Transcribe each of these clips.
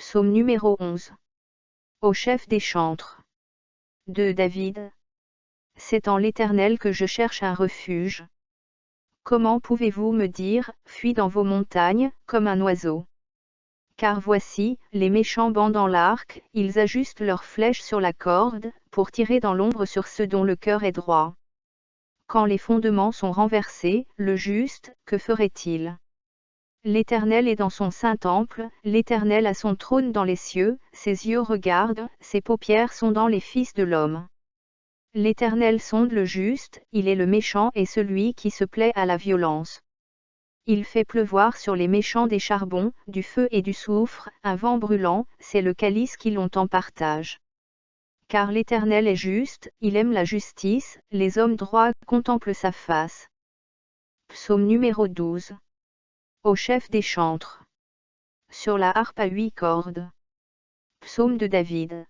Psaume numéro 11. Au chef des chantres. De David. C'est en l'Éternel que je cherche un refuge. Comment pouvez-vous me dire, fuis dans vos montagnes, comme un oiseau? Car voici, les méchants bandent l'arc, ils ajustent leurs flèches sur la corde, pour tirer dans l'ombre sur ceux dont le cœur est droit. Quand les fondements sont renversés, le juste, que ferait-il? L'Éternel est dans son saint temple, l'Éternel a son trône dans les cieux, ses yeux regardent, ses paupières sondant les fils de l'homme. L'Éternel sonde le juste, il est le méchant et celui qui se plaît à la violence. Il fait pleuvoir sur les méchants des charbons, du feu et du soufre, un vent brûlant, c'est le calice qui l'ont en partage. Car l'Éternel est juste, il aime la justice, les hommes droits contemplent sa face. Psaume numéro 12. Au chef des chantres. Sur la harpe à 8 cordes. Psaume de David.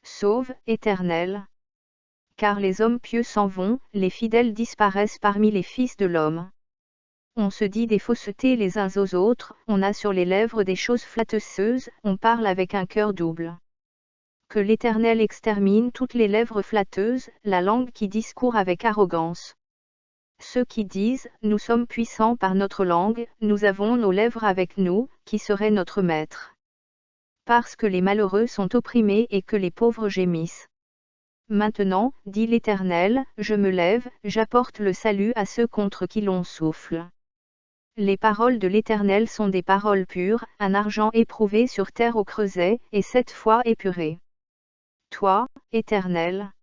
Sauve, Éternel. Car les hommes pieux s'en vont, les fidèles disparaissent parmi les fils de l'homme. On se dit des faussetés les uns aux autres, on a sur les lèvres des choses flatteuses, on parle avec un cœur double. Que l'Éternel extermine toutes les lèvres flatteuses, la langue qui discourt avec arrogance. Ceux qui disent, nous sommes puissants par notre langue, nous avons nos lèvres avec nous, qui serait notre maître. Parce que les malheureux sont opprimés et que les pauvres gémissent. Maintenant, dit l'Éternel, je me lève, j'apporte le salut à ceux contre qui l'on souffle. Les paroles de l'Éternel sont des paroles pures, un argent éprouvé sur terre au creuset, et 7 fois épuré. Toi, Éternel,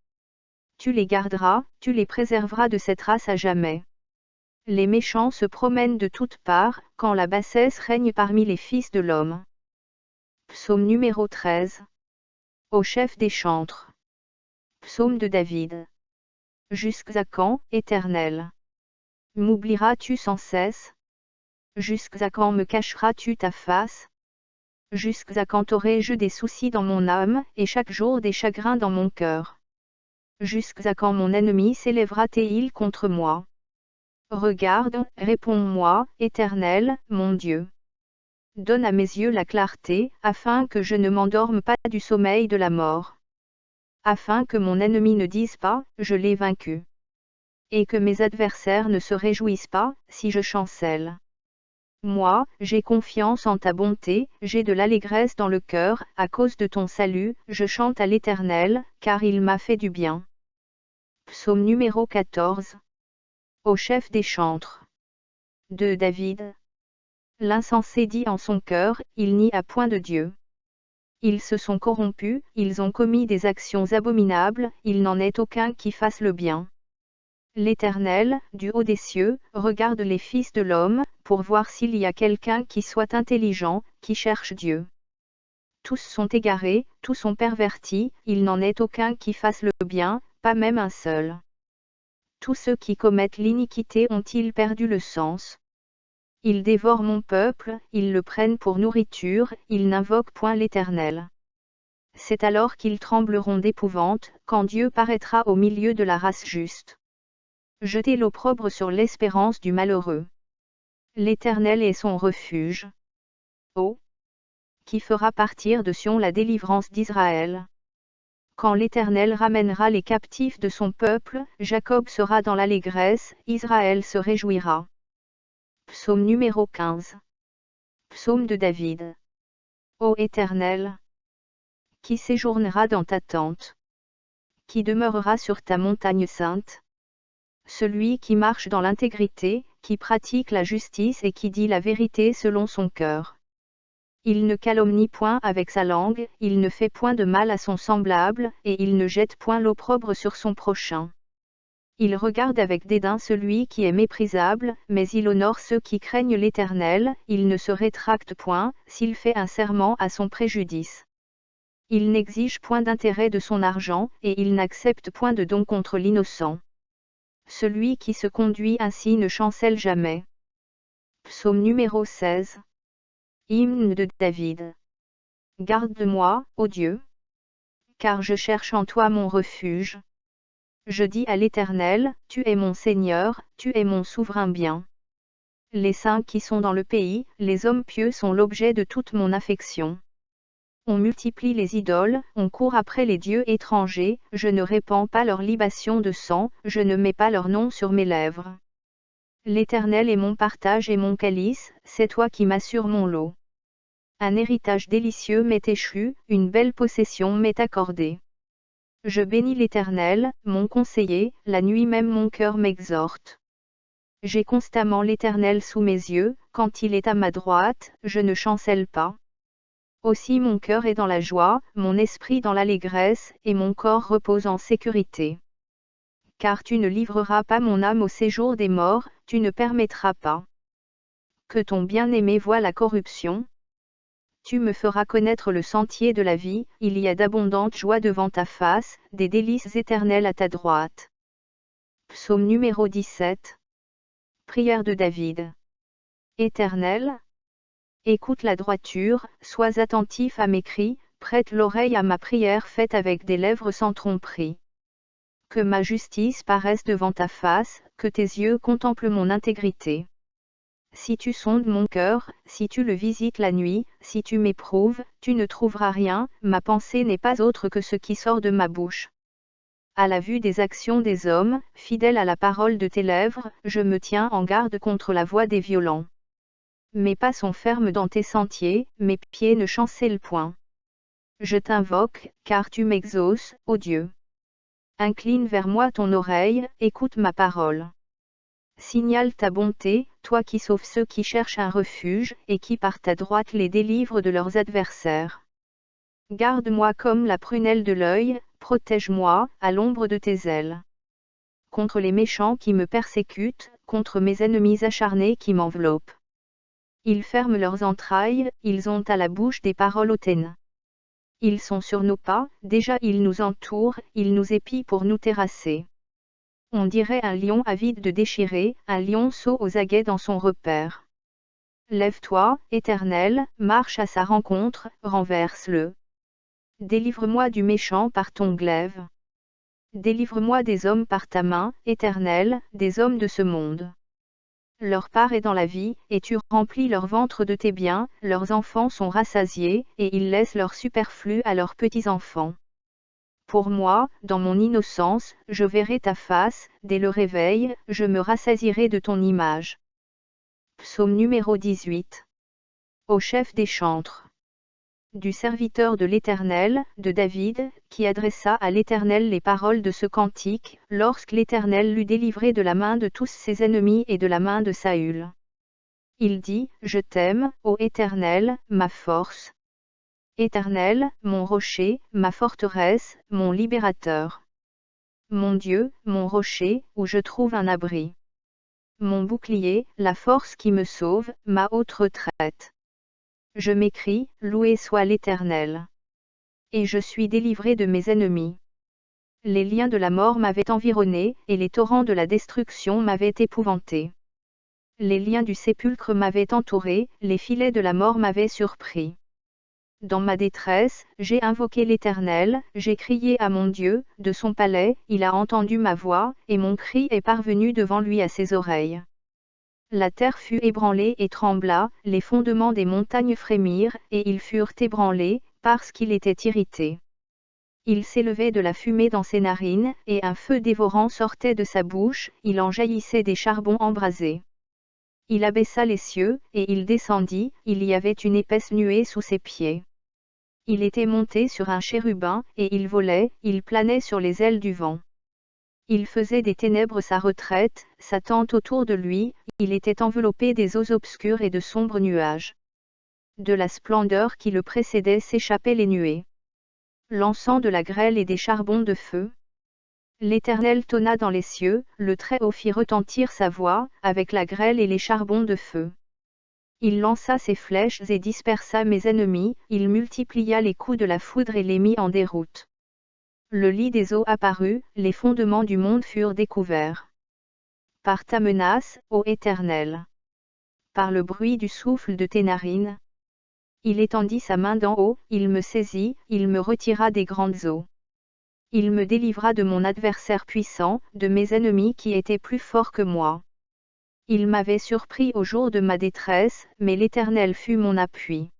tu les garderas, tu les préserveras de cette race à jamais. Les méchants se promènent de toutes parts, quand la bassesse règne parmi les fils de l'homme. Psaume numéro 13. Au chef des chantres. Psaume de David. Jusqu'à quand, Éternel? M'oublieras-tu sans cesse? Jusqu'à quand me cacheras-tu ta face? Jusqu'à quand aurai-je des soucis dans mon âme, et chaque jour des chagrins dans mon cœur? Jusqu'à quand mon ennemi s'élèvera-t-il contre moi? Regarde, réponds-moi, Éternel, mon Dieu. Donne à mes yeux la clarté, afin que je ne m'endorme pas du sommeil de la mort. Afin que mon ennemi ne dise pas, je l'ai vaincu. Et que mes adversaires ne se réjouissent pas, si je chancelle. Moi, j'ai confiance en ta bonté, j'ai de l'allégresse dans le cœur, à cause de ton salut, je chante à l'Éternel, car il m'a fait du bien. Psaume numéro 14. Au chef des chantres. De David. L'insensé dit en son cœur, il n'y a point de Dieu. Ils se sont corrompus, ils ont commis des actions abominables, il n'en est aucun qui fasse le bien. L'Éternel, du haut des cieux, regarde les fils de l'homme, pour voir s'il y a quelqu'un qui soit intelligent, qui cherche Dieu. Tous sont égarés, tous sont pervertis, il n'en est aucun qui fasse le bien, pas même un seul. Tous ceux qui commettent l'iniquité ont-ils perdu le sens? Ils dévorent mon peuple, ils le prennent pour nourriture, ils n'invoquent point l'Éternel. C'est alors qu'ils trembleront d'épouvante, quand Dieu paraîtra au milieu de la race juste. Jetez l'opprobre sur l'espérance du malheureux. L'Éternel est son refuge. Oh! Qui fera partir de Sion la délivrance d'Israël? Quand l'Éternel ramènera les captifs de son peuple, Jacob sera dans l'allégresse, Israël se réjouira. Psaume numéro 15. Psaume de David. Ô Éternel! Qui séjournera dans ta tente? Qui demeurera sur ta montagne sainte? Celui qui marche dans l'intégrité, qui pratique la justice et qui dit la vérité selon son cœur. Il ne calomnie point avec sa langue, il ne fait point de mal à son semblable, et il ne jette point l'opprobre sur son prochain. Il regarde avec dédain celui qui est méprisable, mais il honore ceux qui craignent l'Éternel, il ne se rétracte point, s'il fait un serment à son préjudice. Il n'exige point d'intérêt de son argent, et il n'accepte point de don contre l'innocent. Celui qui se conduit ainsi ne chancelle jamais. Psaume numéro 16. Hymne de David. Garde-moi, ô Dieu, car je cherche en toi mon refuge. Je dis à l'Éternel, tu es mon Seigneur, tu es mon souverain bien. Les saints qui sont dans le pays, les hommes pieux sont l'objet de toute mon affection. On multiplie les idoles, on court après les dieux étrangers, je ne répands pas leur libation de sang, je ne mets pas leur nom sur mes lèvres. L'Éternel est mon partage et mon calice, c'est toi qui m'assures mon lot. Un héritage délicieux m'est échu, une belle possession m'est accordée. Je bénis l'Éternel, mon conseiller, la nuit même mon cœur m'exhorte. J'ai constamment l'Éternel sous mes yeux, quand il est à ma droite, je ne chancelle pas. Aussi mon cœur est dans la joie, mon esprit dans l'allégresse, et mon corps repose en sécurité. Car tu ne livreras pas mon âme au séjour des morts, tu ne permettras pas que ton bien-aimé voie la corruption. Tu me feras connaître le sentier de la vie, il y a d'abondantes joies devant ta face, des délices éternelles à ta droite. Psaume numéro 17. Prière de David. Éternel, écoute la droiture, sois attentif à mes cris, prête l'oreille à ma prière faite avec des lèvres sans tromperie. Que ma justice paraisse devant ta face, que tes yeux contemplent mon intégrité. Si tu sondes mon cœur, si tu le visites la nuit, si tu m'éprouves, tu ne trouveras rien, ma pensée n'est pas autre que ce qui sort de ma bouche. À la vue des actions des hommes, fidèle à la parole de tes lèvres, je me tiens en garde contre la voix des violents. Mes pas sont fermes dans tes sentiers, mes pieds ne chancellent point. Je t'invoque, car tu m'exauces, ô Dieu. Incline vers moi ton oreille, écoute ma parole. Signale ta bonté, toi qui sauves ceux qui cherchent un refuge, et qui par ta droite les délivres de leurs adversaires. Garde-moi comme la prunelle de l'œil, protège-moi, à l'ombre de tes ailes. Contre les méchants qui me persécutent, contre mes ennemis acharnés qui m'enveloppent. Ils ferment leurs entrailles, ils ont à la bouche des paroles hautaines. Ils sont sur nos pas, déjà ils nous entourent, ils nous épient pour nous terrasser. On dirait un lion avide de déchirer, un lionceau aux aguets dans son repère. Lève-toi, Éternel, marche à sa rencontre, renverse-le. Délivre-moi du méchant par ton glaive. Délivre-moi des hommes par ta main, Éternel, des hommes de ce monde. Leur part est dans la vie, et tu remplis leur ventre de tes biens, leurs enfants sont rassasiés, et ils laissent leur superflu à leurs petits-enfants. Pour moi, dans mon innocence, je verrai ta face, dès le réveil, je me rassasierai de ton image. Psaume numéro 18. Au chef des chantres. Du serviteur de l'Éternel, de David, qui adressa à l'Éternel les paroles de ce cantique, lorsque l'Éternel l'eut délivré de la main de tous ses ennemis et de la main de Saül. Il dit, Je t'aime, ô Éternel, ma force. Éternel, mon rocher, ma forteresse, mon libérateur. Mon Dieu, mon rocher, où je trouve un abri. Mon bouclier, la force qui me sauve, ma haute retraite. Je m'écrie, loué soit l'Éternel. Et je suis délivré de mes ennemis. Les liens de la mort m'avaient environné, et les torrents de la destruction m'avaient épouvanté. Les liens du sépulcre m'avaient entouré, les filets de la mort m'avaient surpris. Dans ma détresse, j'ai invoqué l'Éternel, j'ai crié à mon Dieu, de son palais, il a entendu ma voix, et mon cri est parvenu devant lui à ses oreilles. La terre fut ébranlée et trembla, les fondements des montagnes frémirent, et ils furent ébranlés, parce qu'il était irrité. Il s'élevait de la fumée dans ses narines, et un feu dévorant sortait de sa bouche, il en jaillissait des charbons embrasés. Il abaissa les cieux, et il descendit, il y avait une épaisse nuée sous ses pieds. Il était monté sur un chérubin, et il volait, il planait sur les ailes du vent. Il faisait des ténèbres sa retraite, sa tente autour de lui, il était enveloppé des eaux obscures et de sombres nuages. De la splendeur qui le précédait s'échappaient les nuées. L'encens de la grêle et des charbons de feu. L'Éternel tonna dans les cieux, le Très-Haut fit retentir sa voix, avec la grêle et les charbons de feu. Il lança ses flèches et dispersa mes ennemis, il multiplia les coups de la foudre et les mit en déroute. Le lit des eaux apparut, les fondements du monde furent découverts. Par ta menace, ô Éternel. Par le bruit du souffle de tes narines. Il étendit sa main d'en haut, il me saisit, il me retira des grandes eaux. Il me délivra de mon adversaire puissant, de mes ennemis qui étaient plus forts que moi. Il m'avait surpris au jour de ma détresse, mais l'Éternel fut mon appui.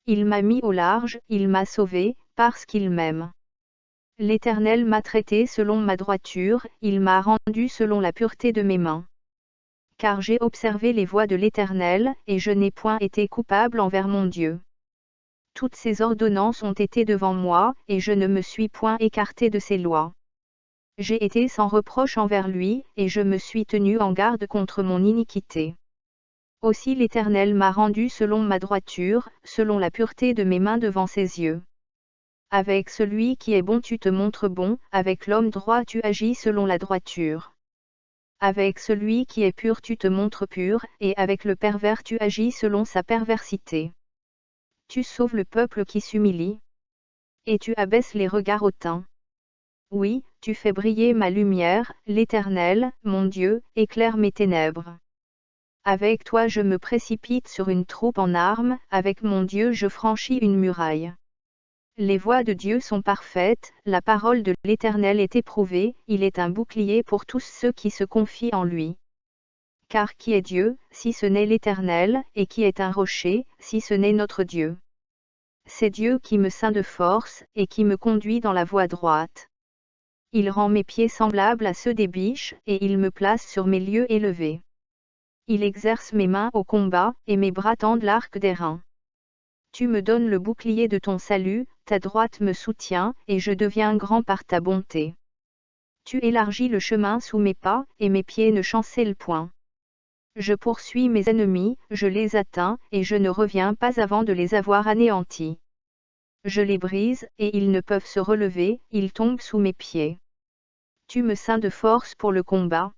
Il m'a mis au large, il m'a sauvé, parce qu'il m'aime. L'Éternel m'a traité selon ma droiture, il m'a rendu selon la pureté de mes mains. Car j'ai observé les voies de l'Éternel, et je n'ai point été coupable envers mon Dieu. Toutes ses ordonnances ont été devant moi, et je ne me suis point écarté de ses lois. J'ai été sans reproche envers lui, et je me suis tenu en garde contre mon iniquité. Aussi l'Éternel m'a rendu selon ma droiture, selon la pureté de mes mains devant ses yeux. Avec celui qui est bon tu te montres bon, avec l'homme droit tu agis selon la droiture. Avec celui qui est pur tu te montres pur, et avec le pervers tu agis selon sa perversité. Tu sauves le peuple qui s'humilie. Et tu abaisses les regards hautains. Oui, tu fais briller ma lumière, l'Éternel, mon Dieu, éclaire mes ténèbres. Avec toi je me précipite sur une troupe en armes, avec mon Dieu je franchis une muraille. Les voies de Dieu sont parfaites, la parole de l'Éternel est éprouvée, il est un bouclier pour tous ceux qui se confient en lui. Car qui est Dieu, si ce n'est l'Éternel, et qui est un rocher, si ce n'est notre Dieu? C'est Dieu qui me ceint de force, et qui me conduit dans la voie droite. Il rend mes pieds semblables à ceux des biches, et il me place sur mes lieux élevés. Il exerce mes mains au combat, et mes bras tendent l'arc d'airain. Tu me donnes le bouclier de ton salut, ta droite me soutient, et je deviens grand par ta bonté. Tu élargis le chemin sous mes pas, et mes pieds ne chancellent point. Je poursuis mes ennemis, je les atteins, et je ne reviens pas avant de les avoir anéantis. Je les brise, et ils ne peuvent se relever, ils tombent sous mes pieds. Tu me ceins de force pour le combat.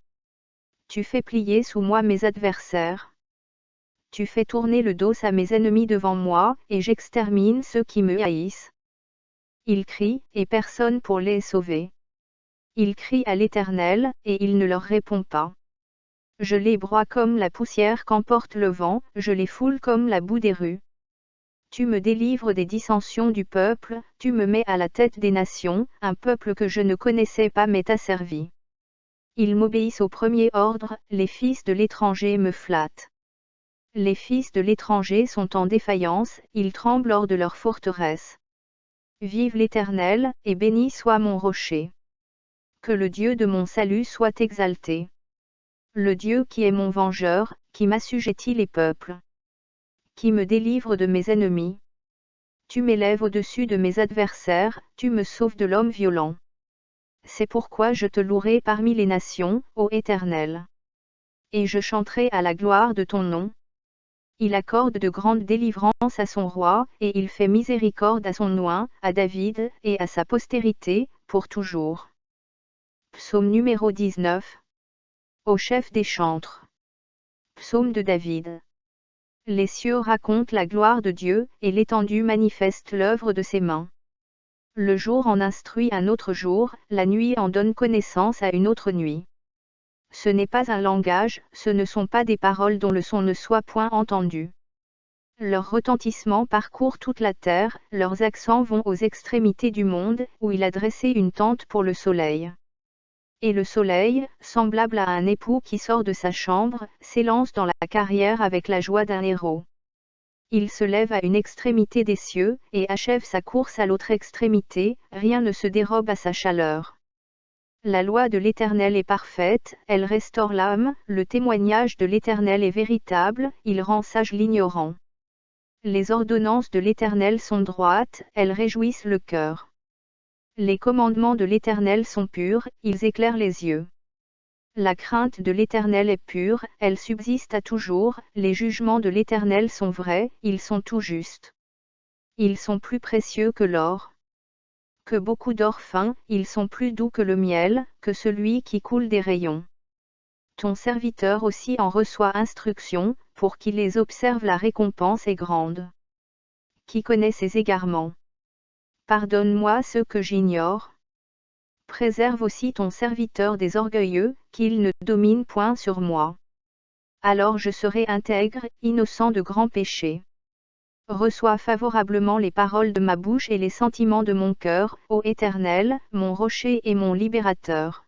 Tu fais plier sous moi mes adversaires. Tu fais tourner le dos à mes ennemis devant moi, et j'extermine ceux qui me haïssent. Ils crient, et personne pour les sauver. Ils crient à l'Éternel, et il ne leur répond pas. Je les broie comme la poussière qu'emporte le vent, je les foule comme la boue des rues. Tu me délivres des dissensions du peuple, tu me mets à la tête des nations, un peuple que je ne connaissais pas m'est asservi. Ils m'obéissent au premier ordre, les fils de l'étranger me flattent. Les fils de l'étranger sont en défaillance, ils tremblent hors de leur forteresse. Vive l'Éternel, et béni soit mon rocher. Que le Dieu de mon salut soit exalté. Le Dieu qui est mon vengeur, qui m'assujettit les peuples. Qui me délivre de mes ennemis. Tu m'élèves au-dessus de mes adversaires, tu me sauves de l'homme violent. C'est pourquoi je te louerai parmi les nations, ô Éternel. Et je chanterai à la gloire de ton nom. Il accorde de grandes délivrances à son roi, et il fait miséricorde à son oint, à David, et à sa postérité, pour toujours. Psaume numéro 19. Au chef des chantres. Psaume de David. Les cieux racontent la gloire de Dieu, et l'étendue manifeste l'œuvre de ses mains. Le jour en instruit un autre jour, la nuit en donne connaissance à une autre nuit. Ce n'est pas un langage, ce ne sont pas des paroles dont le son ne soit point entendu. Leur retentissement parcourt toute la terre, leurs accents vont aux extrémités du monde, où il a dressé une tente pour le soleil. Et le soleil, semblable à un époux qui sort de sa chambre, s'élance dans la carrière avec la joie d'un héros. Il se lève à une extrémité des cieux, et achève sa course à l'autre extrémité, rien ne se dérobe à sa chaleur. La loi de l'Éternel est parfaite, elle restaure l'âme, le témoignage de l'Éternel est véritable, il rend sage l'ignorant. Les ordonnances de l'Éternel sont droites, elles réjouissent le cœur. Les commandements de l'Éternel sont purs, ils éclairent les yeux. La crainte de l'Éternel est pure, elle subsiste à toujours, les jugements de l'Éternel sont vrais, ils sont tout justes. Ils sont plus précieux que l'or. Que beaucoup d'or fin, ils sont plus doux que le miel, que celui qui coule des rayons. Ton serviteur aussi en reçoit instruction, pour qu'il les observe la récompense est grande. Qui connaît ses égarements? Pardonne-moi ceux que j'ignore. Préserve aussi ton serviteur des orgueilleux, qu'il ne domine point sur moi. Alors je serai intègre, innocent de grands péchés. Reçois favorablement les paroles de ma bouche et les sentiments de mon cœur, ô Éternel, mon rocher et mon libérateur.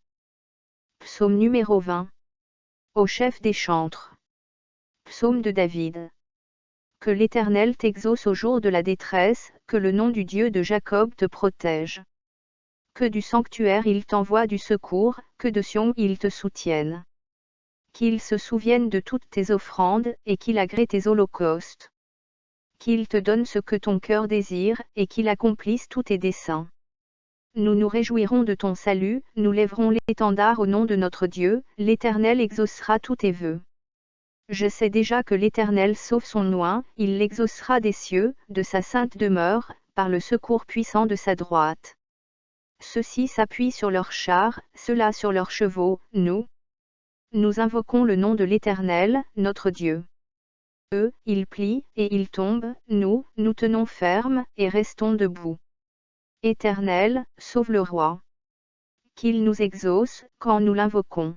Psaume numéro 20. Au chef des chantres. Psaume de David. Que l'Éternel t'exauce au jour de la détresse, que le nom du Dieu de Jacob te protège. Que du sanctuaire il t'envoie du secours, que de Sion il te soutienne. Qu'il se souvienne de toutes tes offrandes, et qu'il agrée tes holocaustes. Qu'il te donne ce que ton cœur désire, et qu'il accomplisse tous tes desseins. Nous nous réjouirons de ton salut, nous lèverons l'étendard au nom de notre Dieu, l'Éternel exaucera tous tes vœux. Je sais déjà que l'Éternel sauve son oint, il l'exaucera des cieux, de sa sainte demeure, par le secours puissant de sa droite. Ceux-ci s'appuient sur leurs chars, ceux-là sur leurs chevaux, nous invoquons le nom de l'Éternel, notre Dieu. Eux, ils plient, et ils tombent, nous tenons ferme, et restons debout. Éternel, sauve le roi. Qu'il nous exauce, quand nous l'invoquons.